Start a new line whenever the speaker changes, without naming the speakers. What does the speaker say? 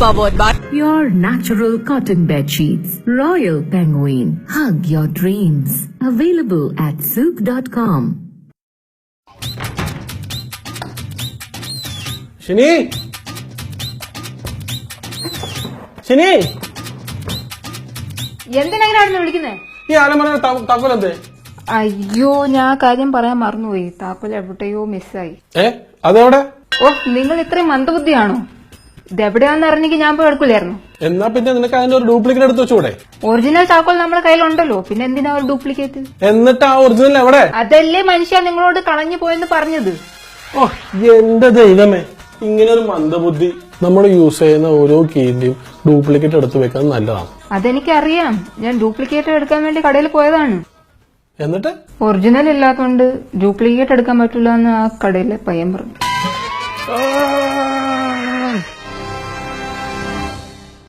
Powered by
Your natural cotton bed sheets. Royal Penguin. Hug your dreams. Available at Silk.com.
Shini Shini
എന്തിനായിരുന്നു വിളിക്കുന്നേ?
ഈ ആലമറ താക്കോലെന്തേ?
അയ്യോ, ഞാൻ കാര്യം പറയാൻ മറന്നുപോയി. താക്കോൽ എവിടെയോ മിസ്സായി.
അതെവിടെ?
ഓ, നിങ്ങൾ ഇത്രയും മന്ദബുദ്ധിയാണോ? ഇതെവിടെയാന്ന് അറിഞ്ഞെങ്കിൽ ഞാൻ പോയി എടുക്കില്ലായിരുന്നു.
എന്നാ പിന്നെ നിനക്ക് അതിന്റെ ഒരു ഡ്യൂപ്ലിക്കേറ്റ് എടുത്ത് വെച്ചൂടെ?
ഒറിജിനൽ താക്കോൽ നമ്മുടെ കയ്യിലുണ്ടല്ലോ, പിന്നെ എന്തിനാ ഒരു ഡ്യൂപ്ലിക്കേറ്റ്?
എന്നിട്ട് ആ ഒറിജിനൽ എവിടെ?
അതല്ലേ മനുഷ്യ നിങ്ങളോട് കളഞ്ഞു പോയെന്ന് പറഞ്ഞത്.
ഓ എന്റെ ദൈവമേ, ഇങ്ങനെ ഒരു മന്ദബുദ്ധി. നമ്മൾ യൂസ് ചെയ്യുന്ന ഓരോ കീന്റെയും ഡ്യൂപ്ലിക്കേറ്റ് എടുത്ത് വെക്കാൻ നല്ലതാണ്.
അതെനിക്കറിയാം. ഞാൻ ഡ്യൂപ്ലിക്കേറ്റ് എടുക്കാൻ വേണ്ടി കടയിൽ പോയതാണ്.
എന്നിട്ട്
ഒറിജിനൽ ഇല്ലാത്തതുകൊണ്ട് ഡ്യൂപ്ലിക്കേറ്റ് എടുക്കാൻ പറ്റില്ല എന്ന് ആ കടയിലെ പയ്യൻ പറഞ്ഞു.